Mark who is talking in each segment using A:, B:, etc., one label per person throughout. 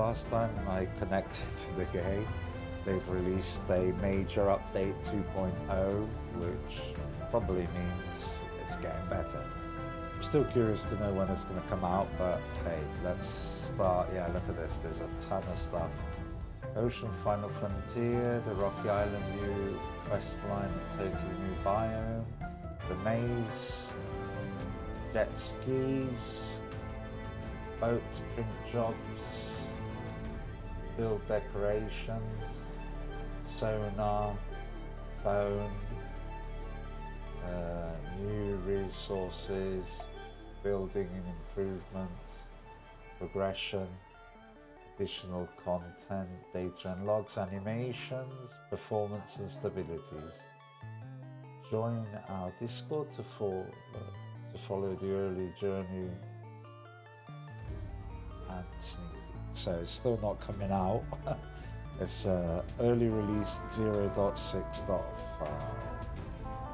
A: last time I connected to the game, they've released a major update 2.0, which probably means it's getting better. I'm still curious to know when it's going to come out, but hey, let's start. Yeah, look at this. There's a ton of stuff. Ocean Final Frontier, the Rocky Island new quest line, totally new biome, the maze, jet skis, boat print jobs, build decorations, sonar, phone, new resources, building and improvements, progression, additional content, data and logs, animations, performance and stabilities. Join our Discord to follow the early journey and sneak peek. So it's still not coming out. It's early release 0.6.5.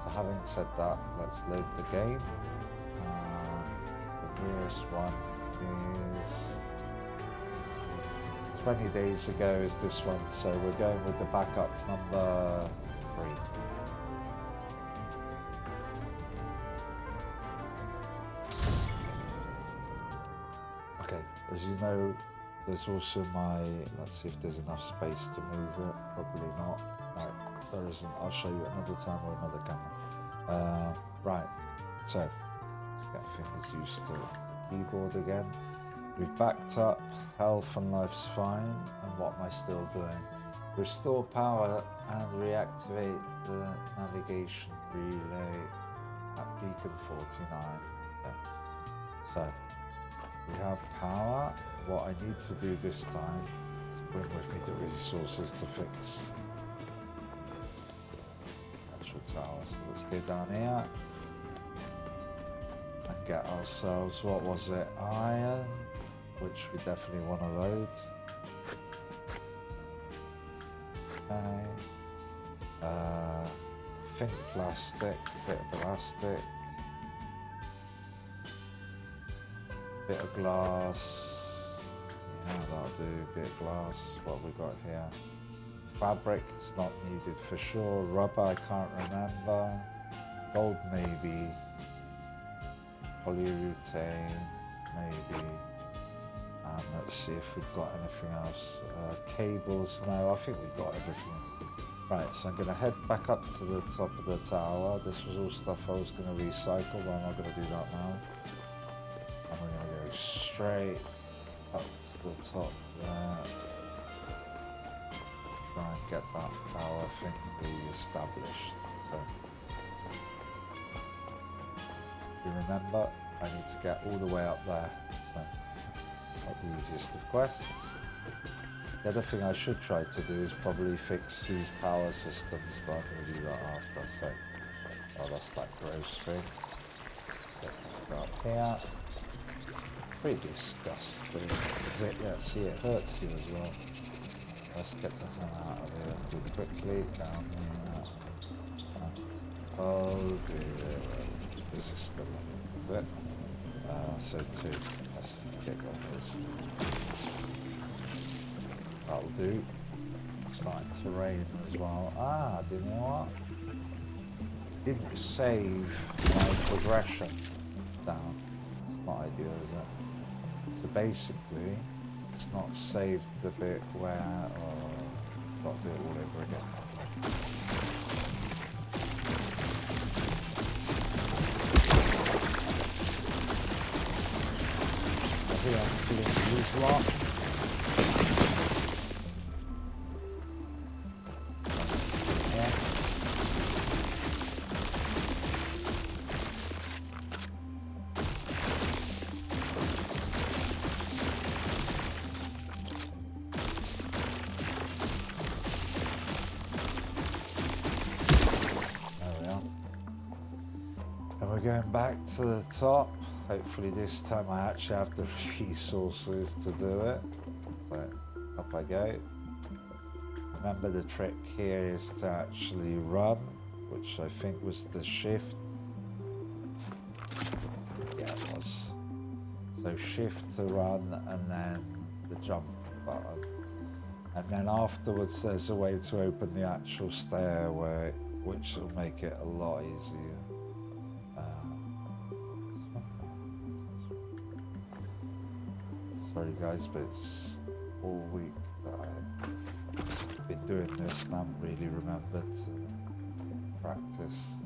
A: So having said that, let's load the game. The newest one is 20 days ago is this one, so we're going with the backup number 3. Okay, as you know, there's also my, let's see if there's enough space to move it, probably not. No, there isn't. I'll show you another time or another camera. Right, so let's get things used to the keyboard again. We've backed up, health and life's fine, and what am I still doing? Restore power and reactivate the navigation relay at beacon 49. Okay, so we have power. What I need to do this time is bring with me the resources to fix the actual tower. So let's go down here and get ourselves, what was it, iron, which we definitely want to load. Okay. I think plastic, a bit of plastic, bit of glass, yeah, that'll do, bit of glass. What have we got here? Fabric, it's not needed for sure. Rubber, I can't remember. Gold, maybe. Polyurethane, maybe. And let's see if we've got anything else. Cables, no, I think we've got everything. Right, so I'm going to head back up to the top of the tower. This was all stuff I was going to recycle, but I'm not going to do that now. And we're going to go straight up to the top there. Try and get that power thing re-established. So, if you remember, I need to get all the way up there. So, not the easiest of quests. The other thing I should try to do is probably fix these power systems, but I'm going to do that after. So, oh, that's that gross thing. Okay, let's go up here. Pretty disgusting. Is it? Yeah, see, it hurts you as well. Let's get the hell out of here. Do quickly down here. And, oh dear, this is still on, is it? So 2. Let's kick on this. That'll do. It's starting to rain as well. Ah, do you know what? It didn't save my progression down. It's not ideal, is it? So basically, it's not saved the bit where I've got to do it all over again. I think I'm feeling this lot. Going back to the top. Hopefully this time I actually have the resources to do it. So up I go. Remember, the trick here is to actually run, which I think was the shift. Yeah, it was. So shift to run and then the jump button. And then afterwards there's a way to open the actual stairway, which will make it a lot easier. Sorry guys, but it's all week that I've been doing this and I haven't really remembered to practice.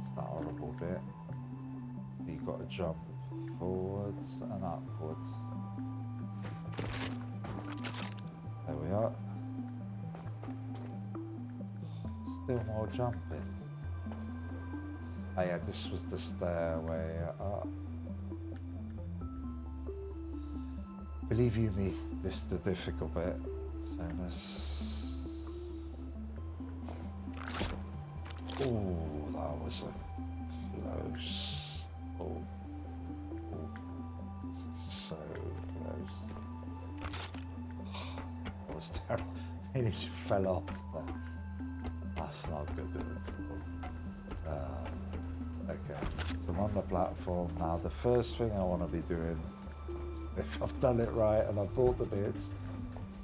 A: It's that horrible bit. You've got to jump forwards and upwards. There we are. Still more jumping. Oh yeah, this was the stairway up. Believe you me, this is the difficult bit. So let's... Oh, that was a close. Oh, this is so close. That was terrible. It just fell off there. That's not good at all. Okay, so I'm on the platform now. The first thing I want to be doing, if I've done it right and I've bought the bits,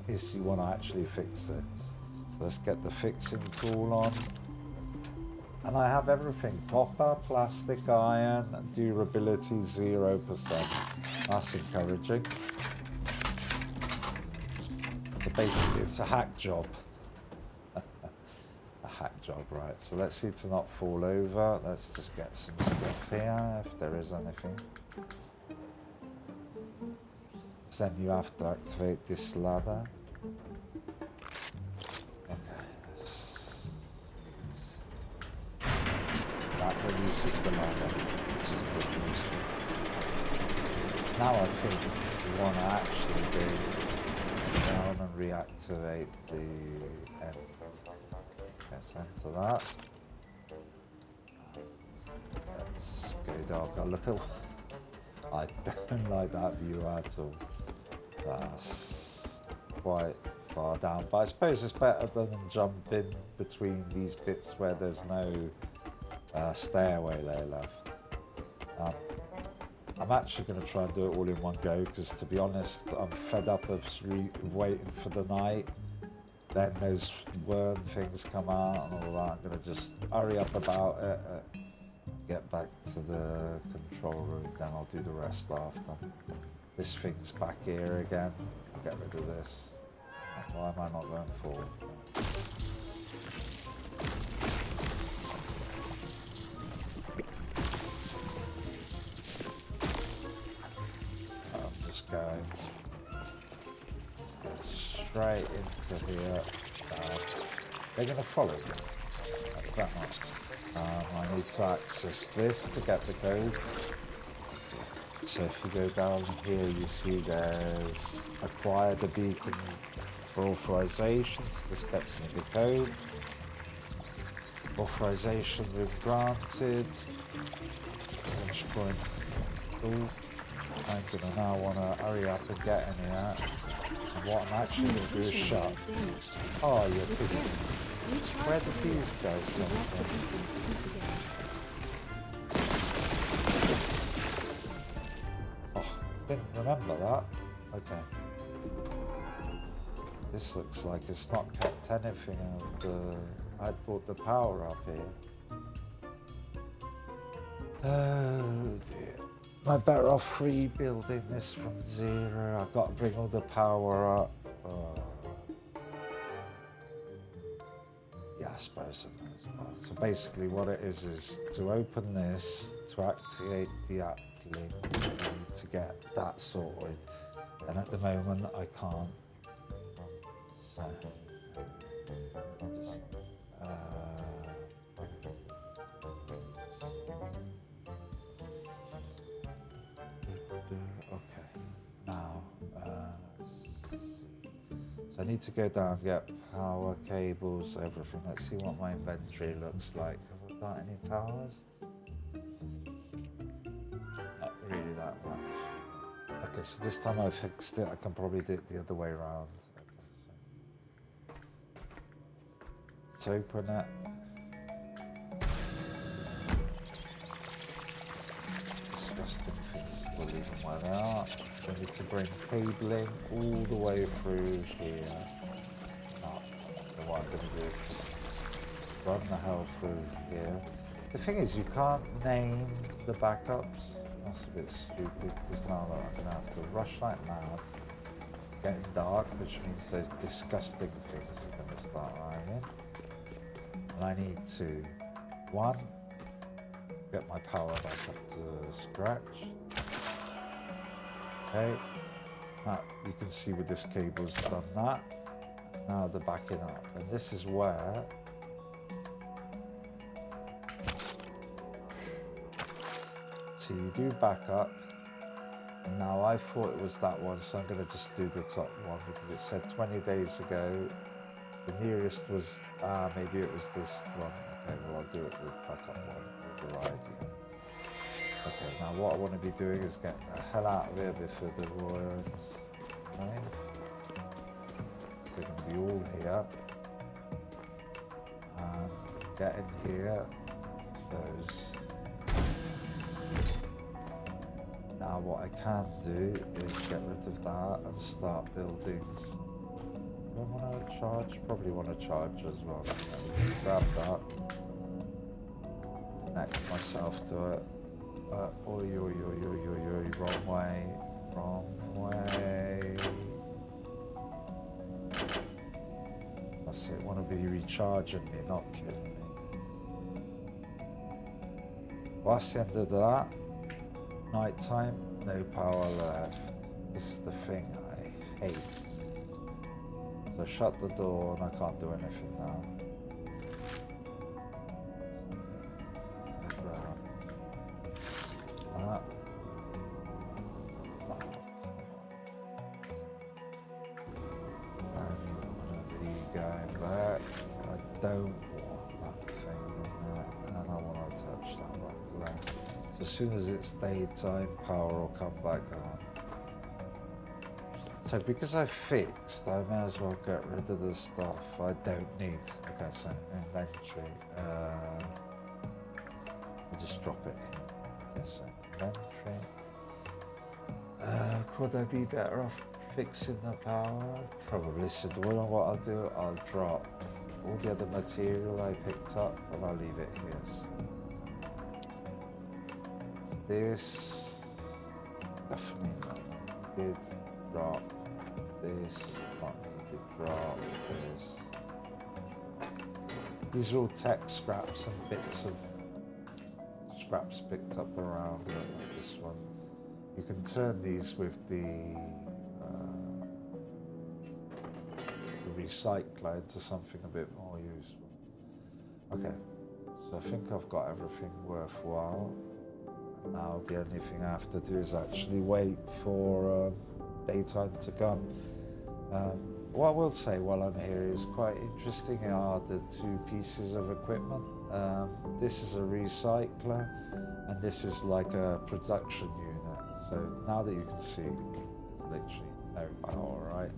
A: is you want to actually fix it. So let's get the fixing tool on. And I have everything: copper, plastic, iron, durability 0%. That's encouraging. So basically it's a hack job. A hack job, right? So let's see to not fall over. Let's just get some stuff here, if there is anything. Then you have to activate this ladder. Okay, that releases the ladder, which is pretty useful. Now I think we want to actually go down and reactivate the end. Let's enter that. Let's go dark. Oh, look at. I don't like that view at all. That's quite far down, but I suppose it's better than jumping between these bits where there's no stairway there left. I'm actually going to try and do it all in one go, because to be honest, I'm fed up of waiting for the night. Then those worm things come out and all that. I'm going to just hurry up about it. Get back to the control room, then I'll do the rest after. This thing's back here again. I'll get rid of this. Why am I not going forward? I'm just going. Just go straight into here. They're going to follow me. Like that much. I need to access this to get the code. So if you go down here, you see there's acquire the beacon for authorization. So this gets me the code. Authorization room granted. Launch point. Cool. I'm gonna now want to hurry up and get in here. And what I'm actually going to do is shut. Oh, you're kidding me. Where did these guys come from? Oh, didn't remember that. Okay. This looks like it's not kept anything of the... I bought the power up here. Oh dear. I'm better off rebuilding this from zero. I've got to bring all the power up. Oh. Yeah, I suppose I may as well. So basically what it is to open this, to activate the app link, I need to get that sorted. And at the moment I can't. So, just, okay, now, let's see. So I need to go down and get power cables, everything. Let's see what my inventory looks like. Have I got any powers? Not really that much. Okay, so this time I fixed it. I can probably do it the other way around. Okay, so let's open it. disgusting things. We'll leave them where they are. We need to bring cabling all the way through here. No, what I'm going to do is just run the hell through here. The thing is, you can't name the backups. That's a bit stupid, because now I'm going to have to rush like mad. It's getting dark, which means those disgusting things are going to start arriving. And I need to, one, get my power back up to scratch. Okay. Now, you can see with this cable's done that. Now they're backing up. And this is where so you do back up. And now I thought it was that one, so I'm going to just do the top one because it said 20 days ago. The nearest was, maybe it was this one. Okay, well I'll do it with backup one, override, yeah. Okay, now what I want to be doing is getting the hell out of here before the worms. Okay. So they're going to be all here. And get in here, those. Now what I can do is get rid of that and start buildings. Do I want to charge? Probably want to charge as well. So just grab that. Connect myself to it. Wrong way. Wrong way. That's it. Want to be recharging me, not killing me. Well, that's the end of that. Nighttime, no power left. This is the thing I hate. So shut the door and I can't do anything now. I grab that. Oh, I want to be going back. I don't want that thing in there, and I want to touch that button there. So as soon as it's daytime, power will come back on. So because I've fixed, I may as well get rid of the stuff I don't need. Okay, so inventory. I'll just drop it in. Okay, so inventory. Could I be better off fixing the power? Probably. So what I'll do, I'll drop all the other material I picked up and I'll leave it here. So this definitely not needed. Drop this, not needed. Drop this. These are all tech scraps and bits of scraps picked up around, like this one. You can turn these with the recycler into something a bit more useful. Okay, so I think I've got everything worthwhile. And now the only thing I have to do is actually wait for daytime to come. What I will say while I'm here is quite interesting are the two pieces of equipment. This is a recycler and this is like a production unit. So now that you can see, there's literally no power, right?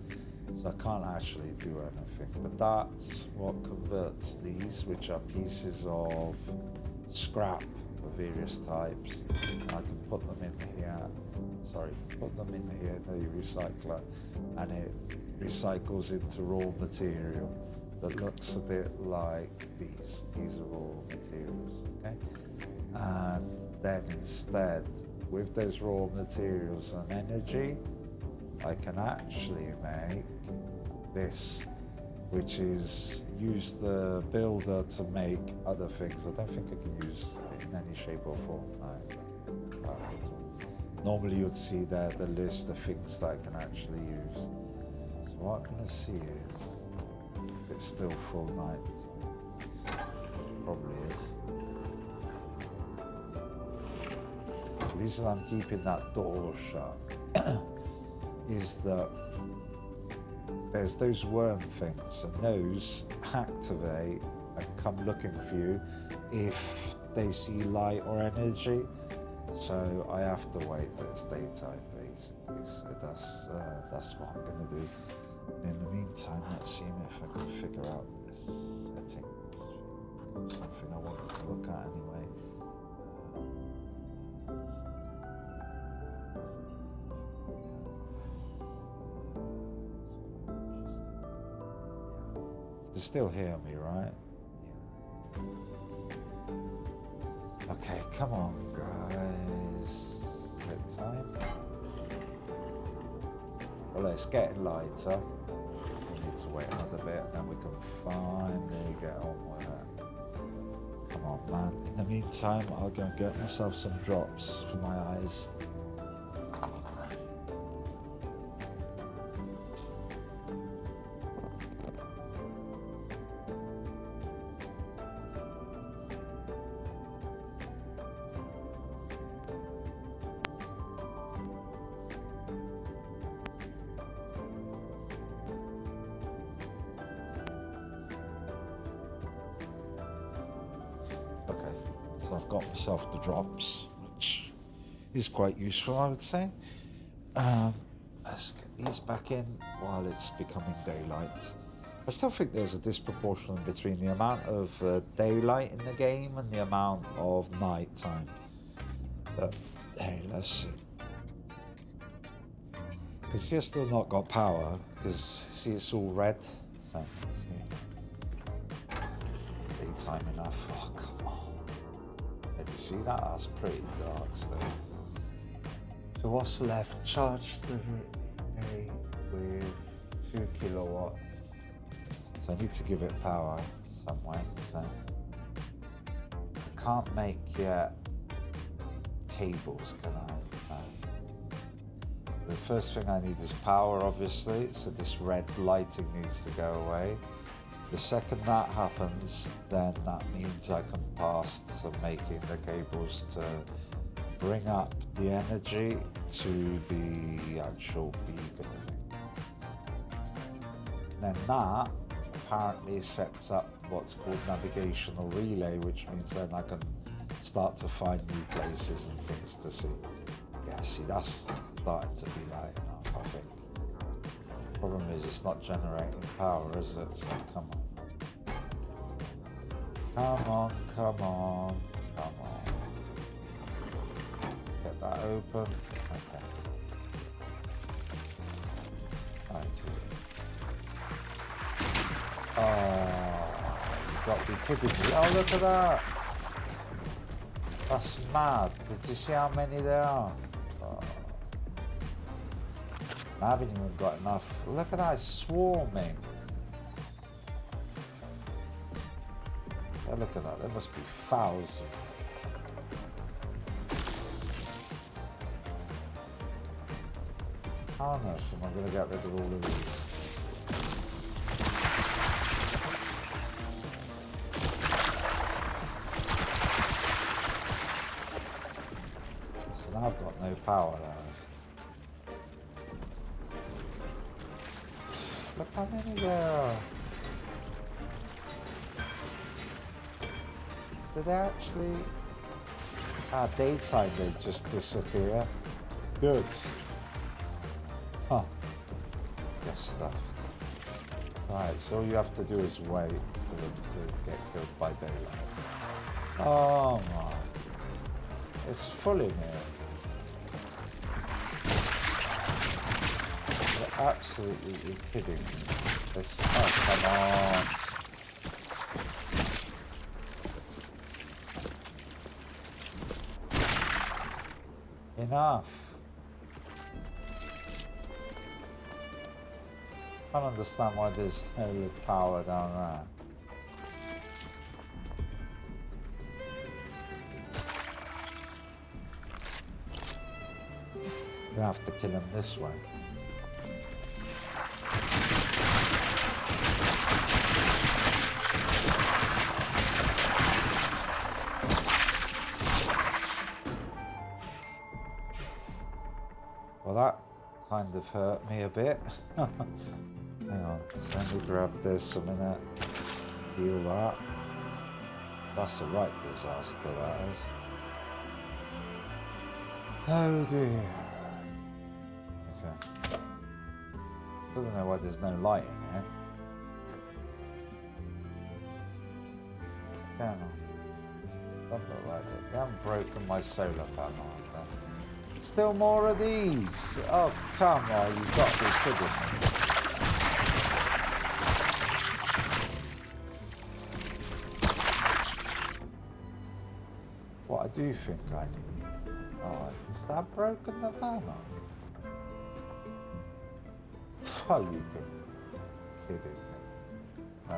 A: So I can't actually do anything, but that's what converts these, which are pieces of scrap of various types. And I can put them in here, put them in here in the recycler, and it recycles into raw material that looks a bit like these. These are raw materials, okay? And then instead, with those raw materials and energy, I can actually make this, which is use the builder to make other things. I don't think I can use it in any shape or form. No, normally you'd see there the list of things that I can actually use. So what I'm going to see is if it's still full night. Probably is. The reason I'm keeping that door shut is that there's those worm things, and those activate and come looking for you if they see light or energy. So I have to wait that it's daytime, basically. So that's what I'm going to do. And in the meantime, let's see if I can figure out this settings. Something I wanted to look at anyway. You still hear me, right? Yeah. Okay, come on, guys. Good time. Well, it's getting lighter. We need to wait another bit, and then we can finally get on with it. Come on, man. In the meantime, I'll go and get myself some drops for my eyes. So I've got myself the drops, which is quite useful, I would say. Let's get these back in while it's becoming daylight. I still think there's a disproportion between the amount of daylight in the game and the amount of night time. But hey, let's see. You can see I've still not got power because see it's all red. So let's see. It's daytime enough. Oh, come on. Did you see that? That's pretty dark still. So what's left? Charge the relay with 2 kilowatts. So I need to give it power some way. So I can't make yet cables, can I? No. The first thing I need is power, obviously. So this red lighting needs to go away. The second that happens, then that means I can pass to making the cables to bring up the energy to the actual beacon thing. And then that apparently sets up what's called navigational relay, which means then I can start to find new places and things to see. Yeah, see, that's starting to be light enough, I think. Problem is it's not generating power, is it? So come on. Come on, come on, come on. Let's get that open. Okay. Right. Oh, you've got to be kidding me. Oh, look at that. That's mad. Did you see how many there are? Oh. I haven't even got enough. Look at that, it's swarming. Yeah, look at that, there must be thousands. How on earth am I going to get rid of all of these? So now I've got no power left. Look how many there are. Did they actually... daytime they just disappear. Good. Huh. Get stuffed. Right, so all you have to do is wait for them to get killed by daylight. Oh my. It's full in here. You're absolutely kidding me. It's, oh, come on. Enough. I don't understand why there's no power down there. We have to kill him this way. Well, that kind of hurt me a bit. Hang on, so let me grab this a minute. Heal that. That's a right disaster, that is. Oh dear. Okay. Still don't know why there's no light in here. What's going on? Doesn't look like it. They haven't broken my solar panel, have they? Still more of these. Oh, come on, you've got to be kidding me. What do you think I need? Oh, is that broken the panel? Oh, you could kidding me.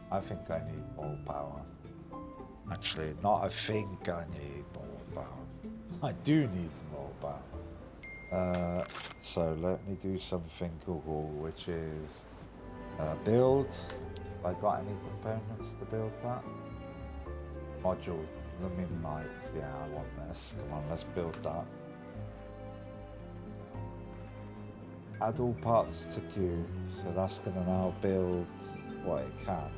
A: I think I need more power. Actually, not I think I need more power. I do need more power. So let me do something cool, which is build. Have I got any components to build that? Module, lumin light. Yeah, I want this. Come on, let's build that. Add all parts to queue. So that's gonna now build what it can.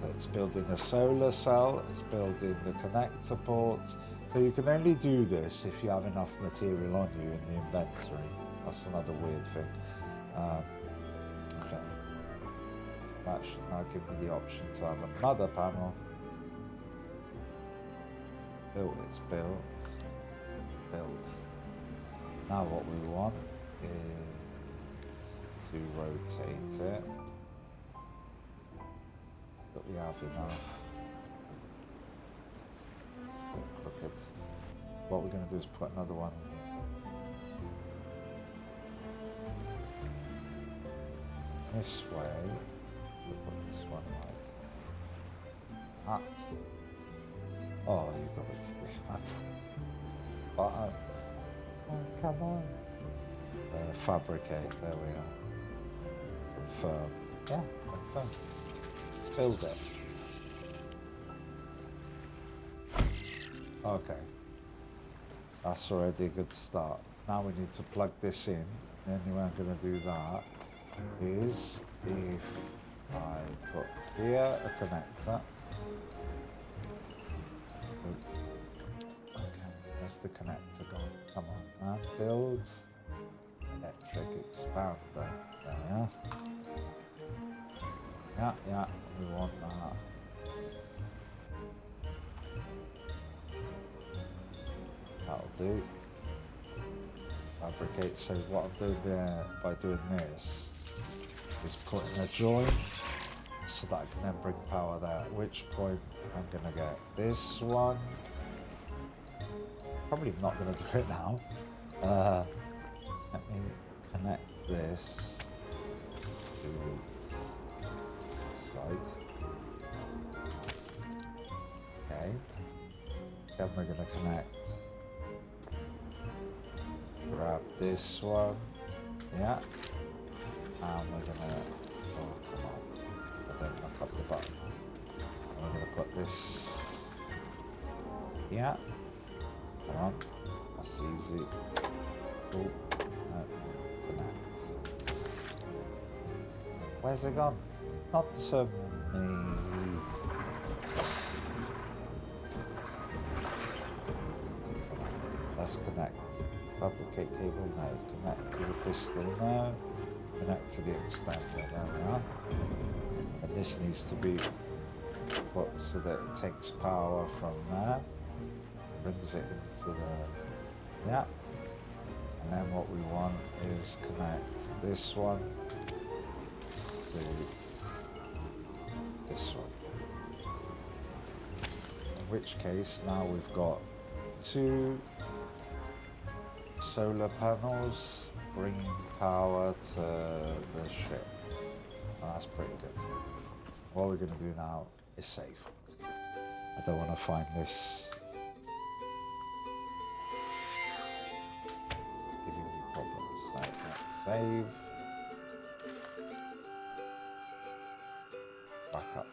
A: So it's building a solar cell, it's building the connector ports. So you can only do this if you have enough material on you in the inventory. That's another weird thing. Okay. So that should now give me the option to have another panel. Built, it's built. Build. Now what we want is to rotate it. But we have enough. It's a bit crooked. What we're going to do is put another one here. This way, we'll put this one like that. Oh, you got me kidding. I'm pressed. Button. Oh, come on. Fabricate, there we are. Confirm. Yeah, confirm. Build it. Okay. That's already a good start. Now we need to plug this in. The only way I'm going to do that is if I put here a connector. Okay, where's the connector gone? Come on, man. Build electric expander. There we are. Yeah, we want that. That'll do. Fabricate. So what I'm doing there by doing this is putting a joint so that I can then bring power there. At which point I'm gonna get this one. Probably not gonna do it now. Let me connect this to site. Okay. Then we're gonna connect. Grab this one. Yeah. And we're gonna. Oh, come on. I don't knock up the button. And we're gonna put this. Yeah. Come on. That's easy. Oh, no. Connect. Where's it gone? Not to me. Let's connect. Fabricate cable, no. Connect to the pistol, no. Connect to the extender, there we are. And this needs to be put so that it takes power from there. Brings it into the, yeah. And then what we want is connect this one to this one. In which case now we've got 2 solar panels bringing power to the ship. Well, that's pretty good. What we're going to do now is save. I don't want to find this giving me problems. Right, save. Back up.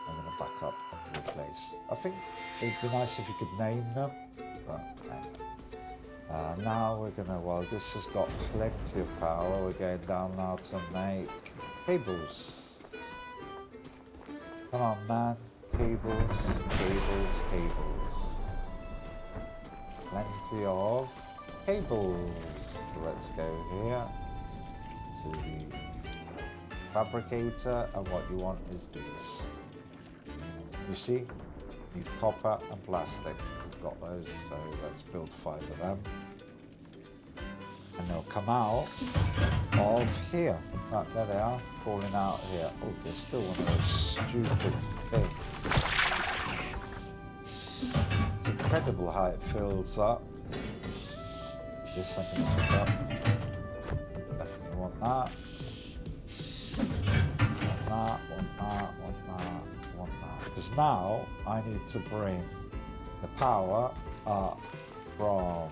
A: I'm going to back up and replace. I think it would be nice if you could name them. But, okay. Now we're going to, well, this has got plenty of power. We're going down now to make cables. Come on, man. Cables, cables, cables. Plenty of cables. So let's go here to the fabricator, and what you want is these. You see, you need copper and plastic. We've got those, so let's build 5 of them. And they'll come out of here. Right, there they are, falling out here. Oh, there's still one of those stupid things. It's incredible how it fills up. This I'm going to pick up. Definitely want that. Want that. Because now I need to bring the power up from...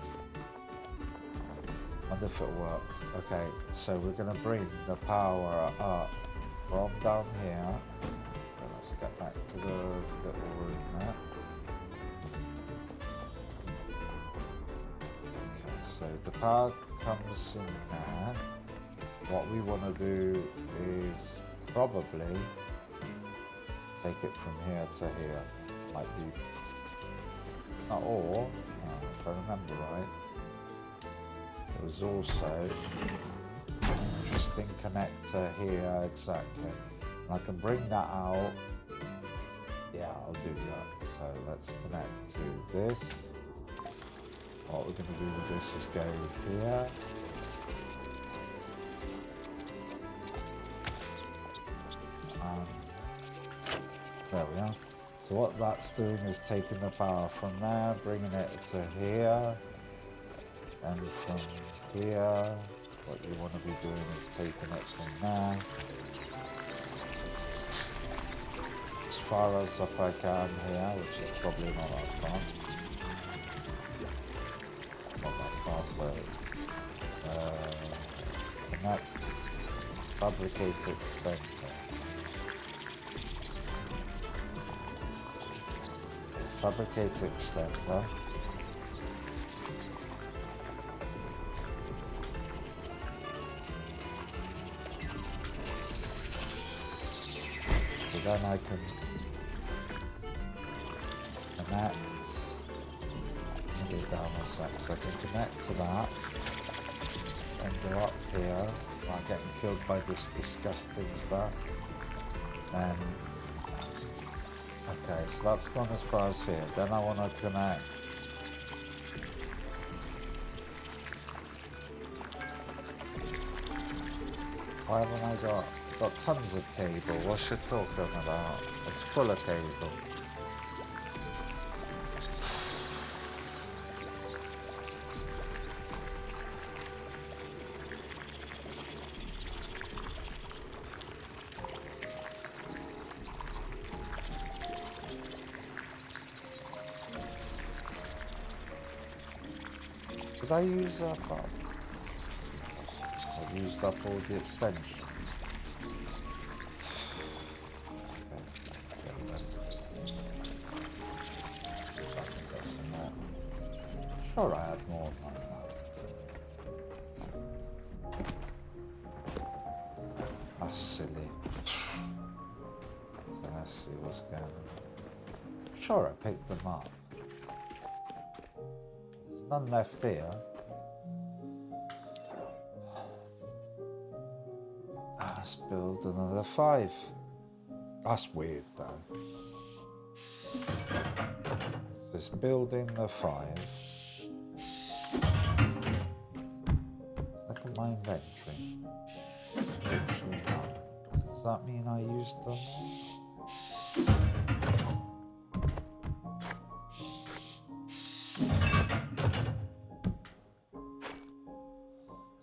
A: I wonder if it'll work. Okay, so we're going to bring the power up from down here. So let's get back to the little room there. Okay, so the power comes in there. What we want to do is probably take it from here to here. Might be not all, if I remember right. There was also an interesting connector here, exactly. And I can bring that out. Yeah, I'll do that. So let's connect to this. What we're going to do with this is go here. And there we are. So what that's doing is taking the power from there, bringing it to here. And from here, what you want to be doing is taking it from there as far as up I can here, which is probably not that far. Not that far, so connect, fabricate extender. Fabricate extender. Then I can connect, maybe down a sec, so I can connect to that and go up here without getting killed by this disgusting stuff. Then, okay, so that's gone as far as here. Then I want to connect why haven't I got tons of cable? What's you talking about? It's full of cable. Did I use up? I've used up all the extension. Sure, I had more than that. That's silly. So let's see what's going on. Sure, I picked them up. There's none left here. Let's build another 5. That's weird though. So it's building the 5. Look at my inventory. Literally none. Does that mean I used them?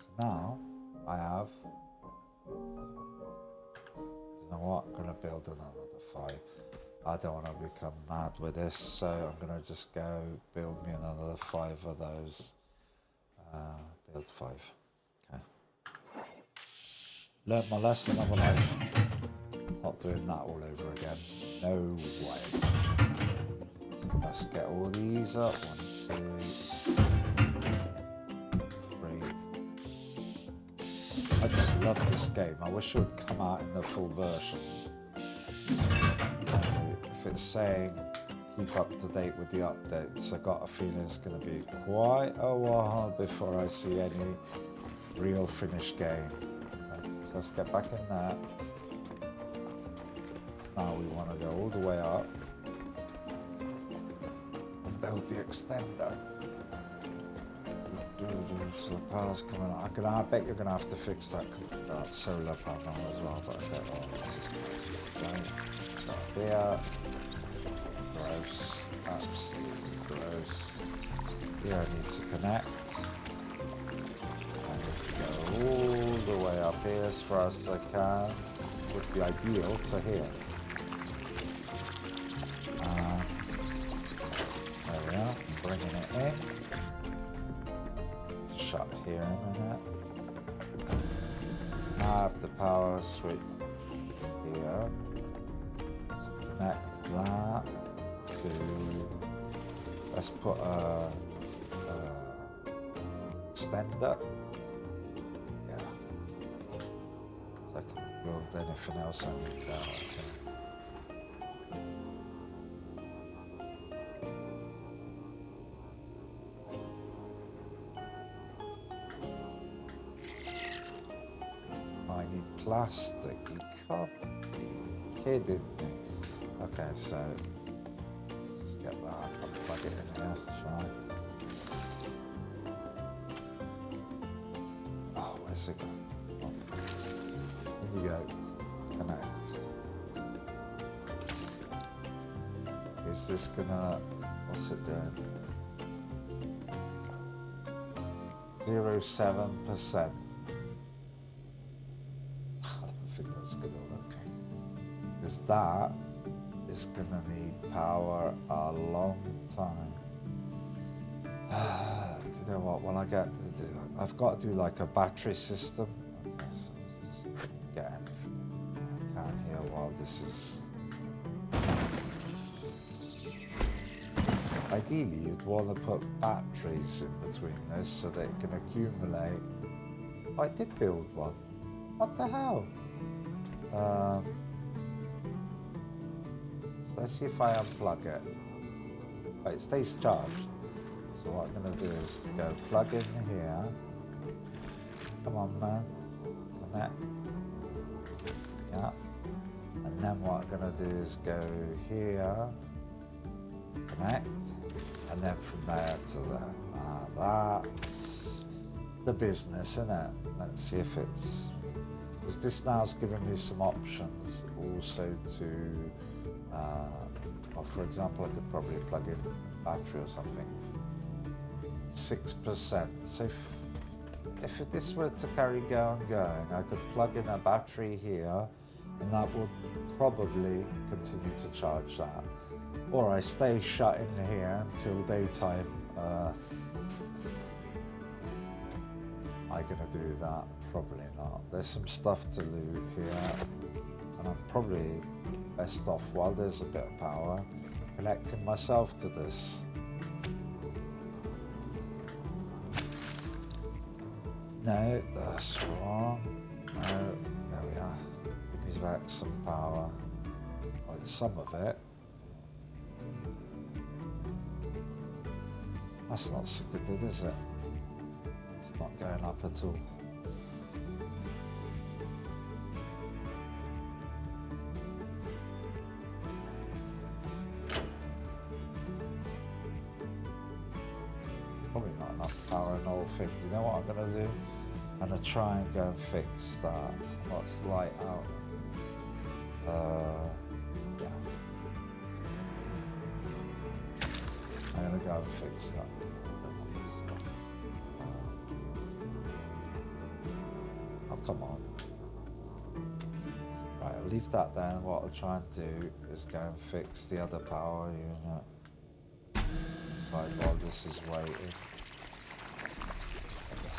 A: So now I have. You know what? I'm gonna build another 5. I don't want to become mad with this, so I'm gonna just go build me another 5 of those. Build 5. Learned my lesson of a life. Not doing that all over again. No way. Let's get all these up. 1, 2, 3. I just love this game. I wish it would come out in the full version. If it's saying keep up to date with the updates, I got a feeling it's going to be quite a while before I see any real finished game. So let's get back in there. So now we want to go all the way up and build the extender. So the power's coming out. I bet you're gonna have to fix that solar panel as well. But I bet, oh, this is gross. Right. Up here, gross, absolutely gross. Here I need to connect. I need to go all the way up here as far as I can. Would be ideal to here. There we are. Bringing it in. Shut here in a minute. Now I have the power switch here. So connect that to. Let's put a extender. Yeah. So I can build anything else I need down. I need plastic. You can't be kidding me. Okay, so let's get that. I'll plug it in here, shall I? Oh, where's it gone? Oh. Here we go. Connect. Is this gonna, what's it doing? 0.7%. I don't think that's gonna work. Because that is gonna need power a long time. Do you know what? When I get to do, I've got to do like a battery system. Okay, so let's just get anything I can here while this is. Ideally, you'd want to put batteries in between this so that it can accumulate. Oh, I did build one. What the hell? So let's see if I unplug it. Right, it stays charged. So what I'm going to do is go plug in here. Come on, man. Connect. Yeah. And then what I'm going to do is go here. Connect. And then from there to there. That's the business, isn't it? Let's see if it's... Because this now's giving me some options also to... well, for example, I could probably plug in a battery or something. 6%. So if this were to carry on going, I could plug in a battery here and that would probably continue to charge that. Or I stay shut in here until daytime. Am I gonna do that? Probably not. There's some stuff to loot here and I'm probably best off while there's a bit of power connecting myself to this. No, that's wrong. No, there we are. Gives back some power. Well, it's some of it. That's not so good, is it? It's not going up at all. Probably not enough power in the whole thing. Do you know what I'm going to do? I'm going to try and go and fix that. What's light out? Yeah. I'm going to go and fix that. Oh, come on. Right, I'll leave that there. And what I'll try and do is go and fix the other power unit. Side while this is waiting.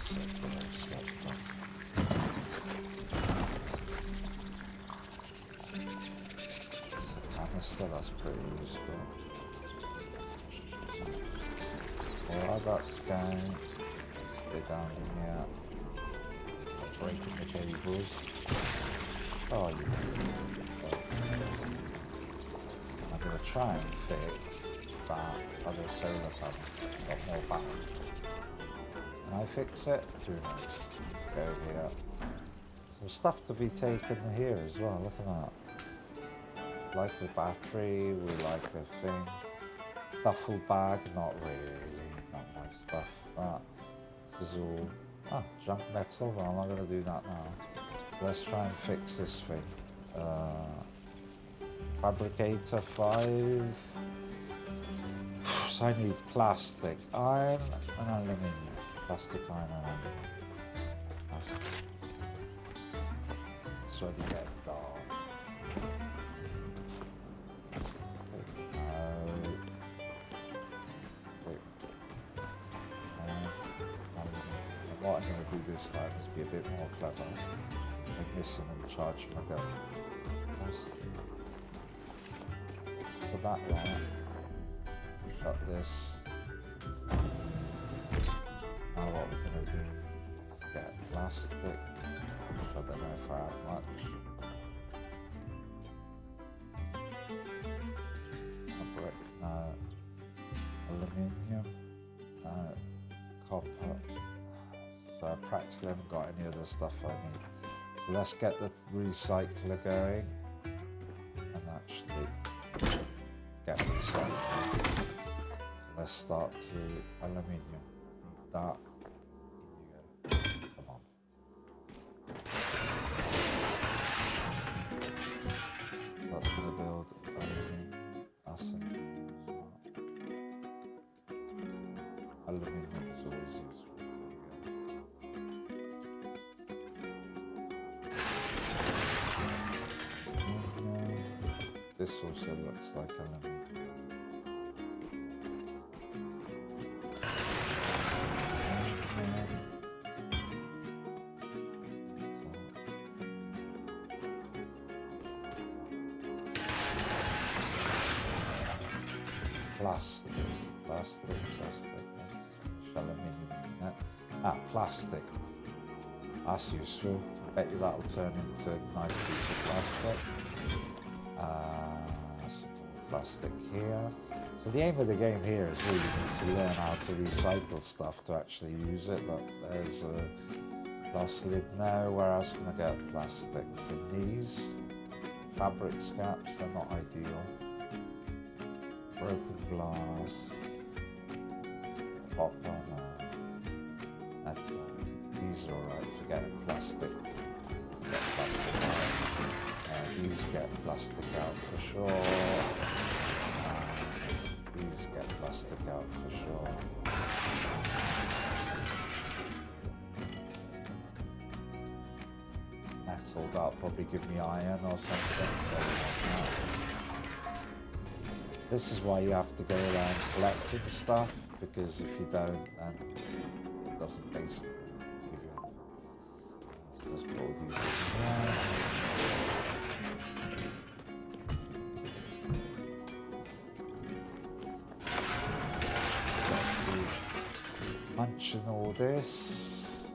A: So gross, that stuff. Canister, that's pretty useful. Well, that's going. Go down in here. Breaking the cables. Oh, you. I'm going to try and fix that other solar panel. Got more batteries. Can I fix it? Who knows? Let's go here. Some stuff to be taken here as well. Look at that. Like a battery, we like a thing. Duffel bag, not really. Not my stuff. That. So This is all... Ah, junk metal. Well, I'm not going to do that now. Let's try and fix this thing. Fabricator 5. So I need plastic, iron, and aluminium. Plastic, iron, and aluminium. Plastic. It's already getting dark. What I'm going to do this time is be a bit more clever. Make this and charge my gun. Put that there. Shut this. Now what we're going to do is get plastic. I don't know if I have much. Fabric, no. Aluminium, no. Copper. So I practically haven't got any other stuff I need. So let's get the recycler going and actually get recycling. So let's start to aluminium. Need that. In you go. Come on. That's going to build aluminium. That's it. Aluminium is always useful. This also looks like aluminium. Plastic. Aluminium. Ah, plastic. That's useful. Bet you that'll turn into a nice piece of plastic. Plastic here. So the aim of the game here is really to learn how to recycle stuff to actually use it. Look, there's a glass lid now. Where else can I get plastic? For these fabric scraps, they're not ideal. Broken glass, copper, metal. These are alright. Forget plastic. Get plastic out. These get plastic out for sure. These get plastic out for sure. Metal, that'll probably give me iron or something. So this is why you have to go around collecting stuff, because if you don't, then it doesn't basically give you anything. So let's put all these in there. Munching all this.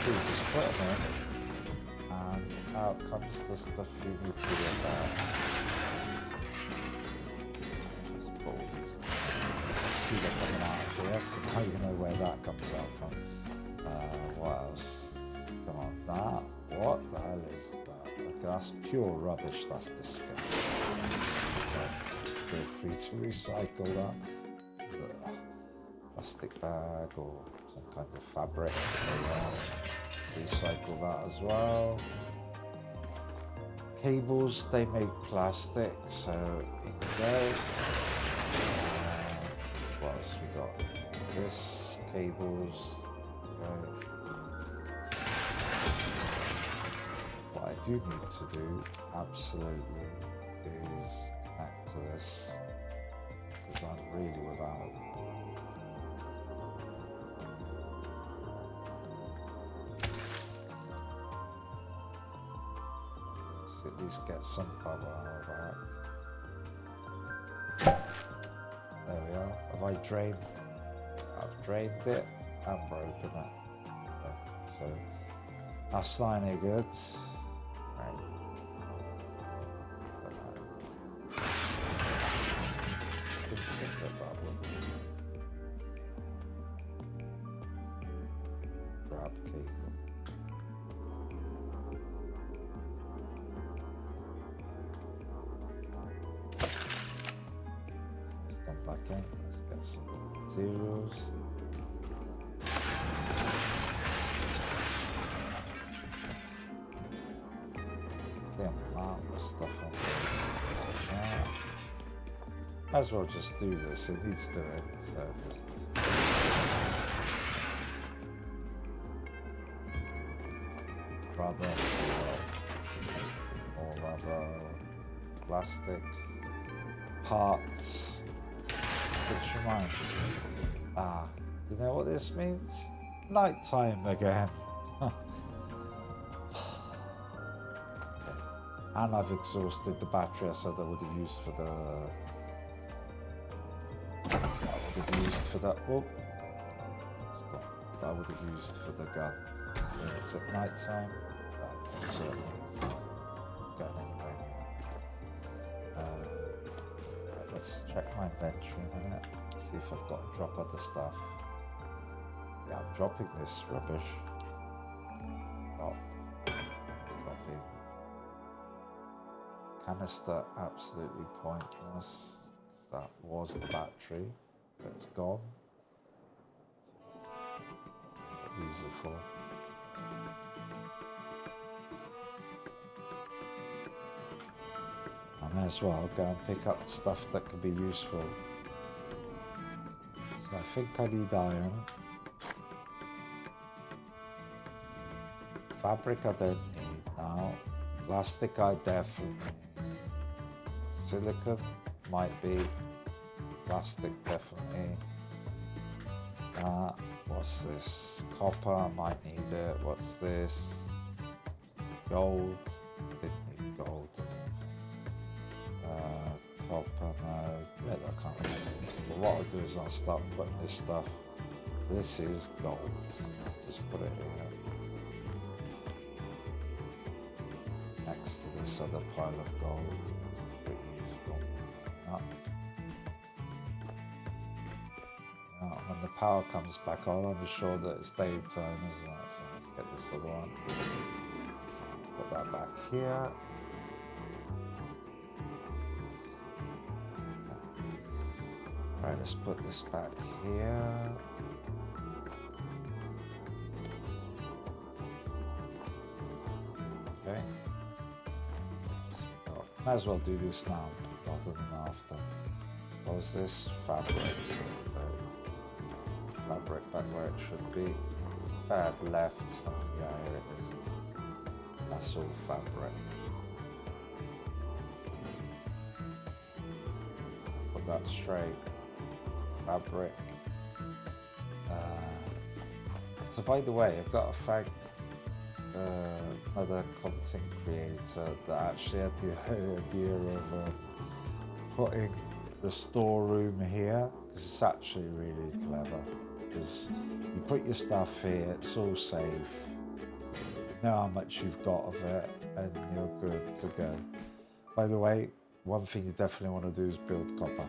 A: Just put them in, and out comes the stuff you need to get back. Let's put all these. See them coming out of here, so now you know where that comes out from. What else? Come on, that. What the hell is that? Look, that's pure rubbish. That's disgusting. Feel free to recycle that. Plastic bag or some kind of fabric. Recycle that as well. Cables, they make plastic, so in you go. What else we got? This, cables. What I do need to do, absolutely, is connect to this, because I'm really without. So at least get some power back. There we are. Have I drained? I've drained it and broken it. Okay, so that's not any good. Right. Didn't think that would grab cable. back in. Let's get some materials. The amount of stuff on there. Might as well just do this. It needs doing. So rubber, more rubber, plastic, parts. Which reminds me. Do you know what this means? Nighttime again. And I've exhausted the battery I said I would have used for the. Oh, that I would have used for the gun. Is it night time? Right, certainly is. Getting anywhere near. Right, let's check my inventory a minute. See if I've got to drop other stuff. Yeah, I'm dropping this rubbish. Not dropping. Canister, absolutely pointless. That was the battery, but it's gone. What these are for. I may as well go and pick up stuff that could be useful. So I think I need iron. Fabric I don't need now. Plastic I definitely need. Silicon might be. Plastic definitely. What's this? Copper, I might need it. What's this? Gold. Didn't need gold. Copper, no. Yeah, I can't remember. But what I'll do is I'll start putting this stuff. This is gold. Just put it here. Next to this other pile of gold. Pretty useful. When the power comes back on, I'll be sure that it's daytime, isn't it? So let's get this other one. Put that back here. Right, let's put this back here. Okay. So, might as well do this now rather than after. What was this? Fabric. Fabric back where it should be. Bad left. Yeah, here it is. That's all fabric. Put that straight. Fabric. So by the way, I've got to thank another content creator that actually had the idea of putting the storeroom here, because it's actually really clever. Because you put your stuff here, it's all safe. You know how much you've got of it, and you're good to go. By the way, one thing you definitely want to do is build copper.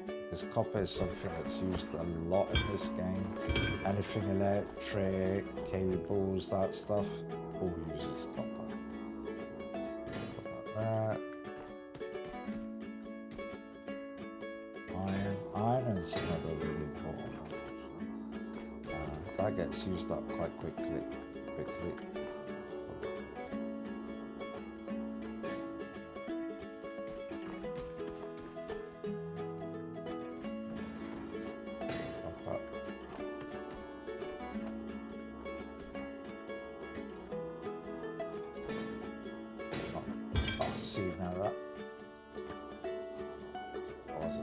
A: Because copper is something that's used a lot in this game. Anything electric, cables, that stuff, all uses copper. Put that there. Iron's another really important one. That gets used up quite quickly. See now that. What was it?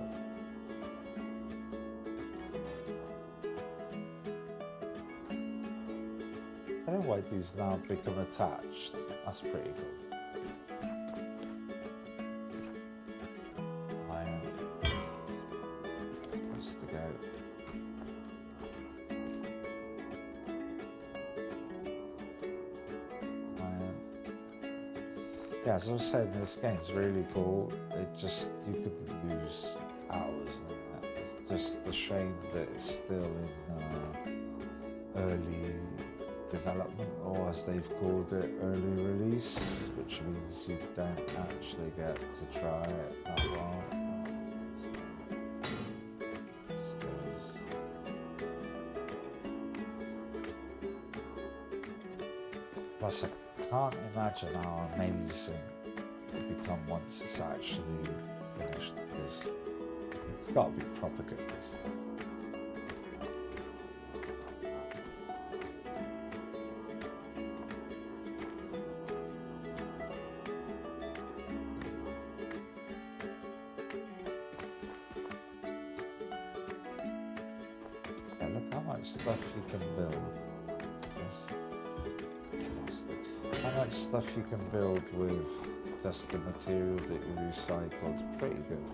A: I don't know why these now become attached. That's pretty good. Iron. Supposed to go. Iron. Yeah, as I was saying, this game's really cool. It just, you could lose hours on that. It's just a shame that it's still in early development, or as they've called it, early release, which means you don't actually get to try it that long. Plus, I can't imagine how amazing it will become once it's actually finished, because it's got to be proper good, this game. Yeah, look how much stuff you can build. How much stuff you can build with just the material that you recycle. It's pretty good.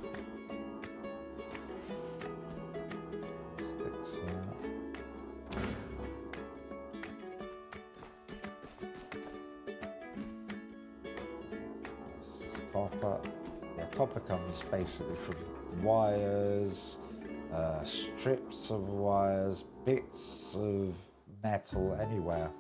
A: Sticks here. This is copper. Yeah, copper comes basically from wires, strips of wires, bits of metal, anywhere.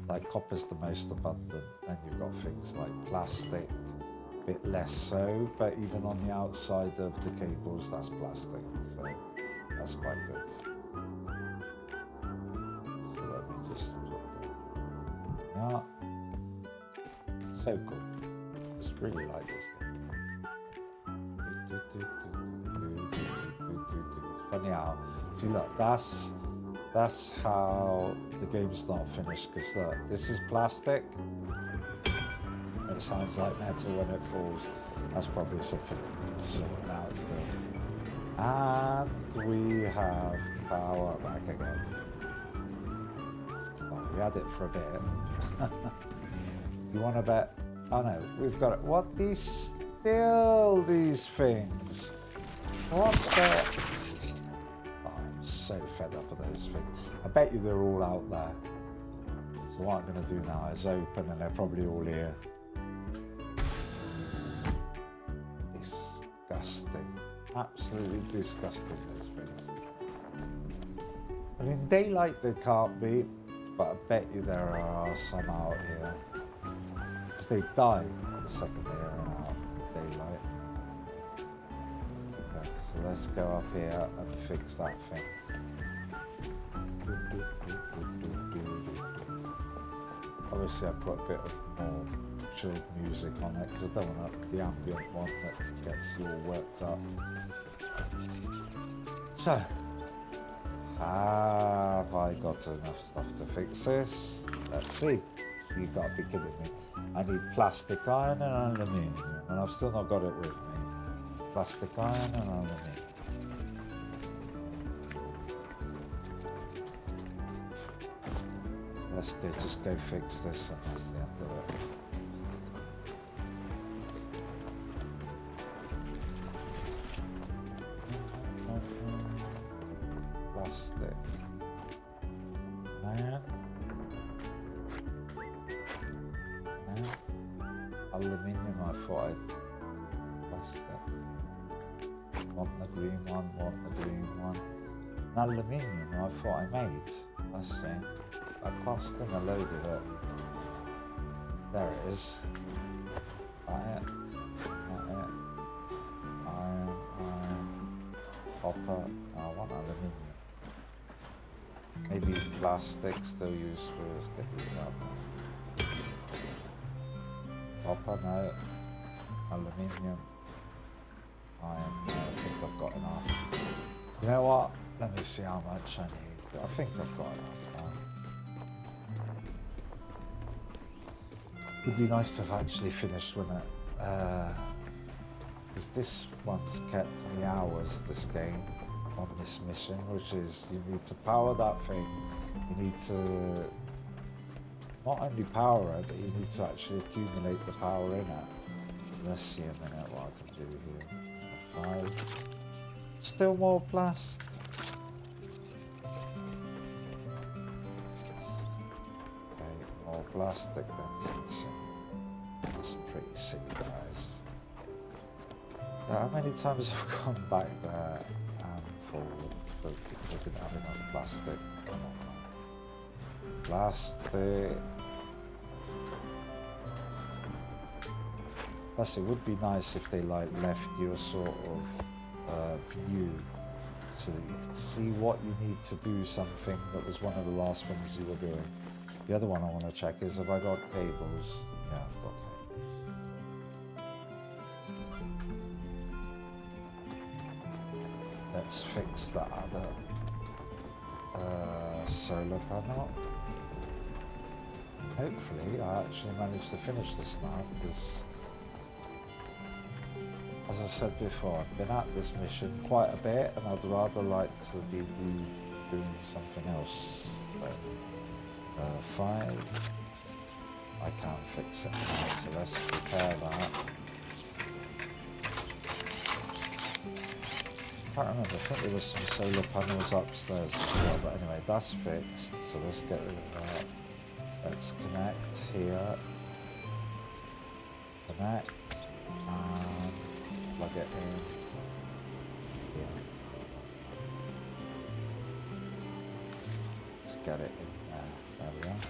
A: Like copper's the most abundant, and you've got things like plastic, a bit less so, but even on the outside of the cables, that's plastic, so that's quite good. So let me just drop that. Yeah, so cool. Just really like this game. It's funny how, see look, that's how the game's not finished, because look, this is plastic. It sounds like metal when it falls. That's probably something that needs sorting out still. And we have power back again. Well, we had it for a bit. Do you want to bet? Oh no, we've got it. What? These things? What the? So fed up of those things. I bet you they're all out there. So what I'm going to do now is open, and they're probably all here. Disgusting. Absolutely disgusting, those things. And in daylight they can't be, but I bet you there are some out here. Because they die the second they are out in daylight. Okay, so let's go up here and fix that thing. Obviously I put a bit of more chilled music on it, because I don't want the ambient one that gets you all worked up. So, have I got enough stuff to fix this? Let's see. You gotta be kidding me. I need plastic iron and aluminium, and I've still not got it with me. Plastic iron and aluminium. Let's go, just go fix this, and that's the end of it. Plastic. Man. Aluminium, I thought I'd... Plastic. Want the green one, want the green one. Aluminium, I thought I made. Let's see. I passed in a load of it. There it is. That it. That it. Iron. Copper. I want aluminium. Maybe plastic still useful. Let's get these up. Copper, no. Aluminium. Iron, no. I think I've got enough. You know what? Let me see how much I need. I think I've got enough now. It would be nice to have actually finished with it, because this one's kept me hours, this game, on this mission, which is you need to power that thing, you need to not only power it, but you need to actually accumulate the power in it. Let's see a minute what I can do here. 5. Still more plast. More plastic than missing. It's pretty silly, guys. How many times have I gone back there and forward because I didn't have enough plastic? Come on, man. Plastic. Plus, it would be nice if they like left you a sort of view so that you could see what you need to do something that was one of the last things you were doing. The other one I want to check is have I got cables? Yeah, I've got cables. Let's fix the other solar panel. Hopefully I actually managed to finish this now, because as I said before, I've been at this mission quite a bit and I'd rather like to be doing something else. So, 5. I can't fix it now, so let's repair that. I can't remember, I think there was some solar panels upstairs as well, but anyway, that's fixed, so let's get rid of that. Let's connect here, connect, and plug it in here. Let's get it in there, there we are.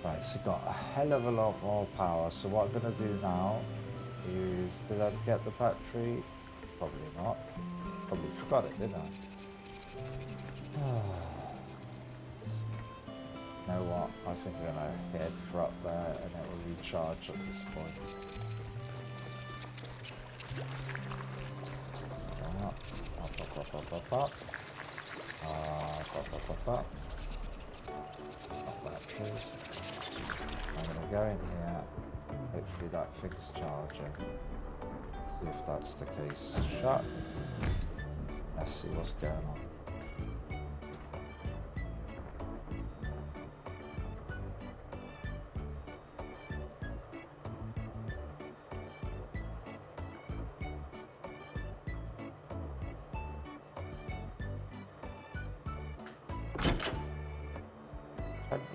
A: Right, so got a hell of a lot more power, so what I'm going to do now is, did I get the battery? Probably not. Probably forgot it, didn't I? You know what? I think I'm going to head for up there and it will recharge at this point. Up. Not batteries. I'm going to go in here. Hopefully that thing's charging. See if that's the case. Shut. Let's see what's going on.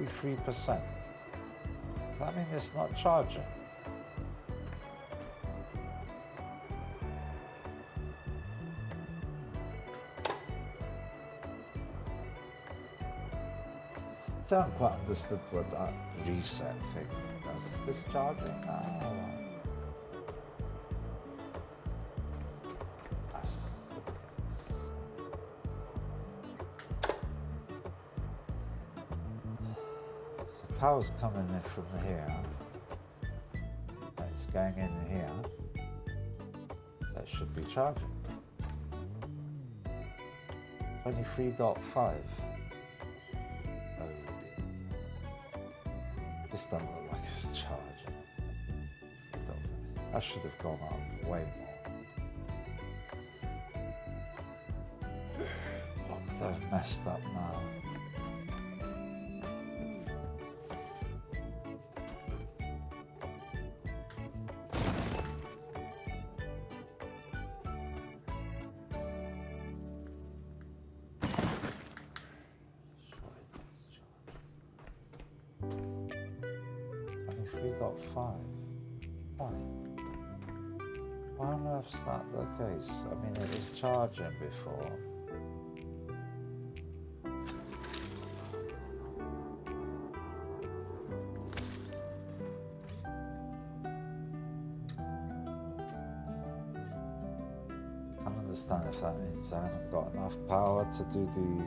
A: $23%. Does that mean it's not charging? I haven't quite understood what that reset thing does. Is this charging? Oh. Yes. So power's coming in from here. It's going in here. That should be charging. 23.5. This doesn't look like it's charging. I should have gone up way more. Look, they've messed up now. Why on earth's that the case? I mean, it was charging before. I can't understand if that means I haven't got enough power to do the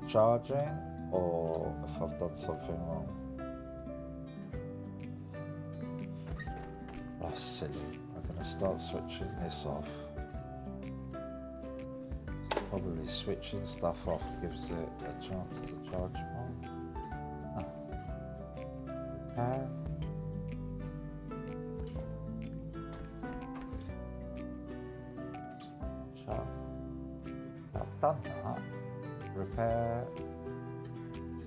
A: charging, or if I've done something wrong. That's silly. I'm going to start switching this off. Probably switching stuff off gives it a chance to charge more. No. Charge. I've done that. Repair.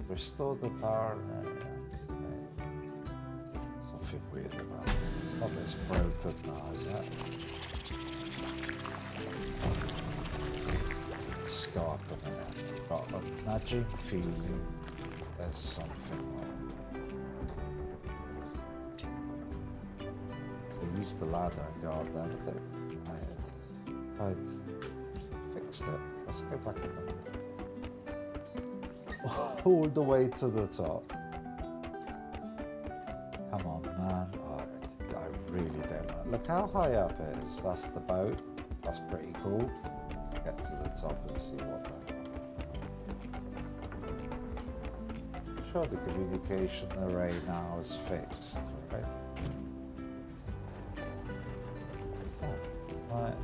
A: Restore the power. Something weird about it. It's not that it's broken now, is it? Let's go up a minute. I've got a nagging feeling there's something wrong. I used the ladder and go up there a bit. I fixed it. Let's go back a minute. All the way to the top. Come on, man. Oh, I really don't know. Look how high up it is. That's the boat. That's pretty cool. Let's get to the top and see what that sure the communication array now is fixed, right? Yeah, right.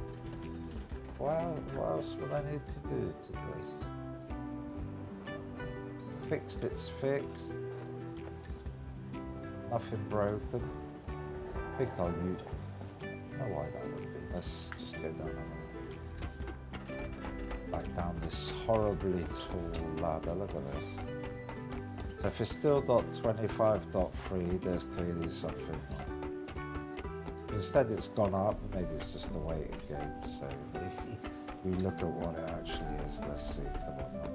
A: What else would I need to do to this? Fixed, it's fixed. Nothing broken. I think I'll use... I don't know why that would be. Let's just go down a minute. Back down this horribly tall ladder. Look at this. So if it's still .25.3, there's clearly something wrong. Instead it's gone up, maybe it's just a waiting game. So if we look at what it actually is, let's see, come on now.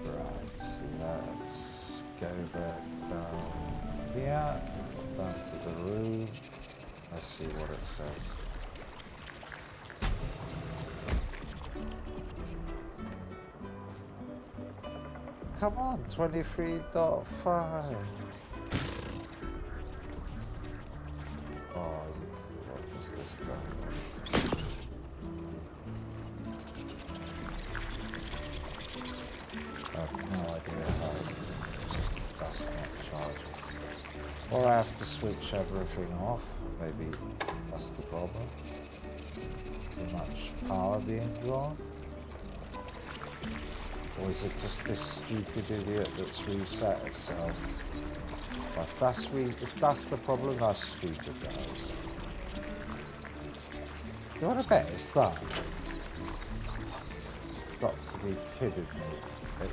A: Right, let's go back down here, down to the room. Let's see what it says. Come on, 23.5. Oh, what does this go? I have no idea how that's not charging. Or I have to switch everything off. Maybe that's the problem. Too much power being drawn. Or is it just this stupid idiot that's reset itself? If that's the problem, that's stupid, guys. You want to bet it's that? You've got to be kidding me.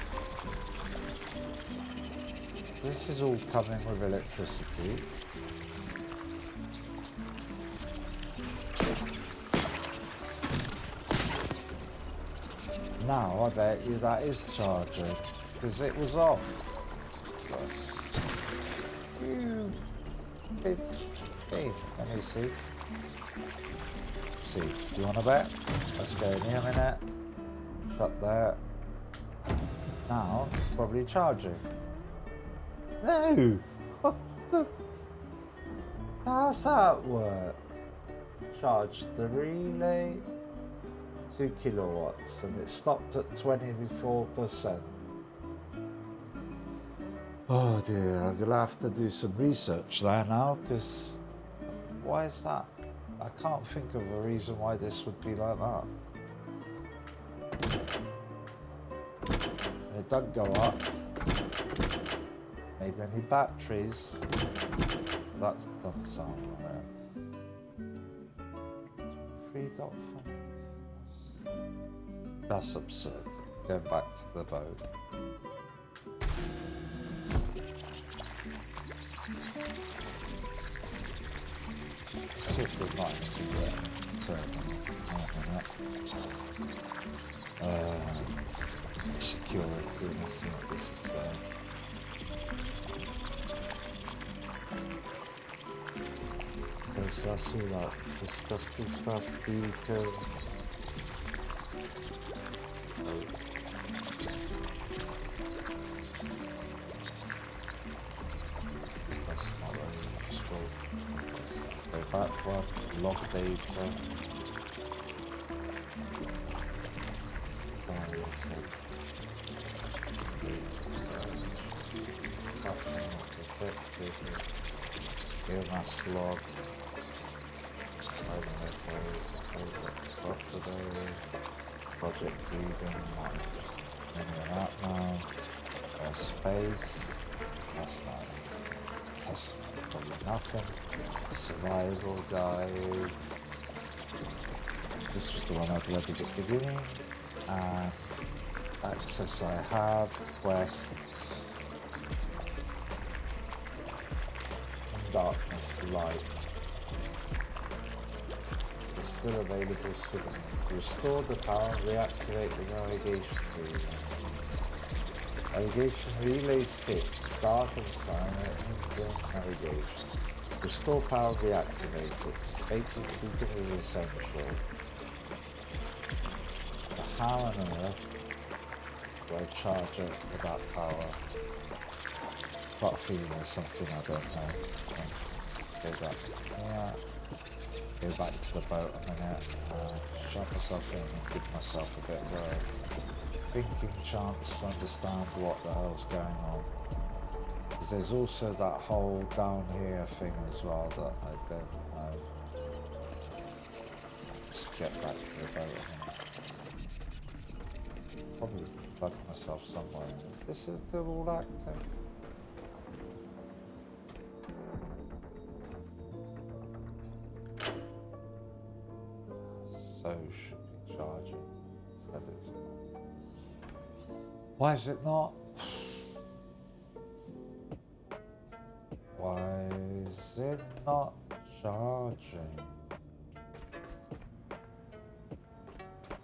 A: This is all coming with electricity. Now I bet you that is charging, because it was off. You big thing. Let me see. See, do you want to bet? Let's go in here a minute. Shut that. Now it's probably charging. No! What the? How's that work? Charge the relay. 2 kilowatts, and it stopped at 24%. Oh dear, I'm gonna have to do some research there now, because why is that? I can't think of a reason why this would be like that. And it doesn't go up. Maybe any batteries. That doesn't sound right. 3.5. That's absurd. Going back to the boat. Let's see if we might turn security. Let's see what this is saying. Okay, so that's all that disgusting stuff. Beacon. That's not very useful. Go back one, log data. Mass log. Project even, any of that now. Space, that's not, that's probably nothing. Survival guide. This was the one I've read at the beginning. Access I have, quests, darkness, light. Still available signal. Restore the power, reactivate the navigation relay. Navigation relay 6, dark and silent, engine navigation. Restore power, reactivate it. Basic beacon is essential. But how on earth do I charge it without power? Got a feeling there's something I don't know. Go back here. Go back to the boat a minute, shut myself in and give myself a bit of a thinking chance to understand what the hell's going on. Because there's also that whole down here thing as well that I don't know. Let's get back to the boat. Probably plug myself somewhere. Is this still all active? So should be charging. Said it's not. Why is it not? Why is it not charging?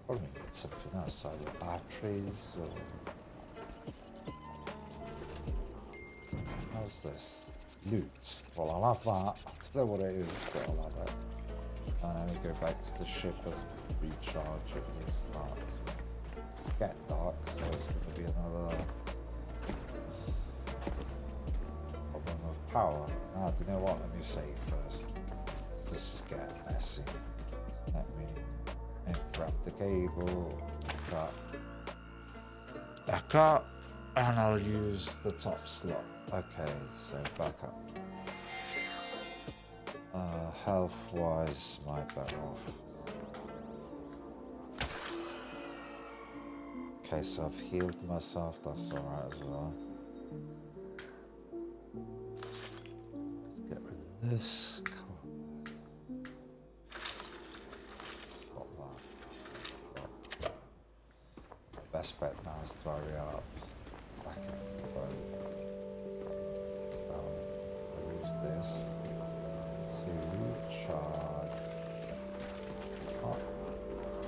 A: Probably need something outside of batteries or... How's this? Loot. Well, I'll have that. I don't know what it is, but I'll have it. And then we go back to the ship and recharge it and start. It's getting dark, so it's going to be another problem of power. Ah, do you know what? Let me save first. This is getting messy. So let me grab the cable, back up, and I'll use the top slot. Okay, so back up. Health-wise, my better off. Okay, so I've healed myself, that's alright as well. Let's get rid of this. Got that. Best bet now is to hurry up. Back into the boat. So I use this to charge.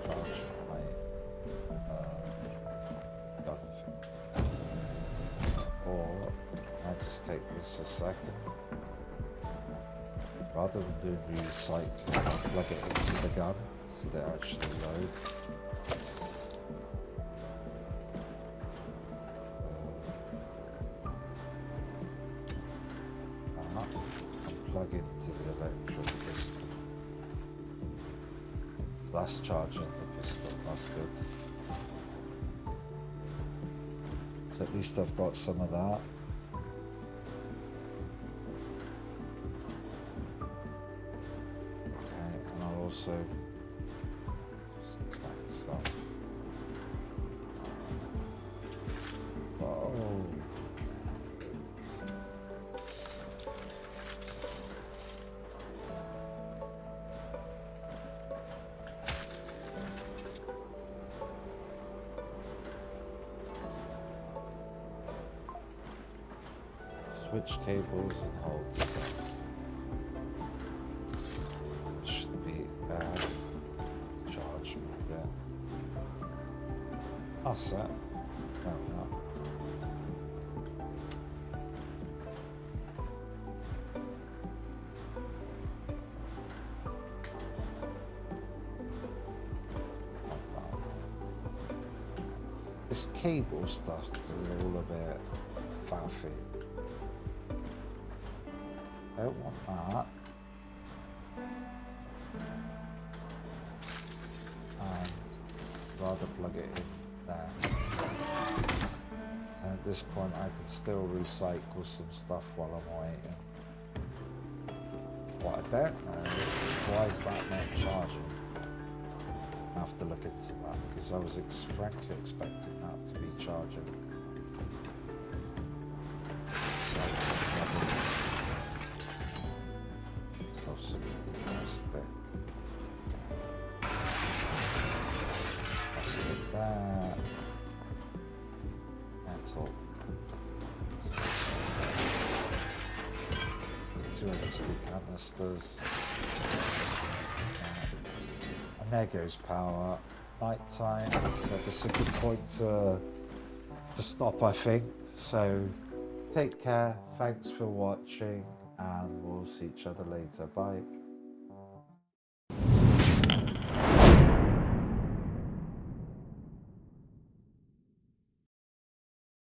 A: Charge my gun thing. Or I just take this a second. Rather than doing recycling, I'll plug it into the gun so that it actually loads. Plug into the electric pistol. So that's charging the pistol, that's good. So at least I've got some of that. Okay, and I'll also just connect some. Oh. Switch cables and hold stuff. Should be charge me a bit. That's it. There we are. This cable stuff is all a bit faffy. I don't want that. And rather plug it in there. And at this point I can still recycle some stuff while I'm waiting. What I don't know is why is that not charging? I have to look into that because I was frankly expecting that to be charging. So, some plastic there, metal, two LSD canisters, and there goes power. Night time, so this is a good point to stop, I think. So take care, thanks for watching, and we'll see each other later. Bye.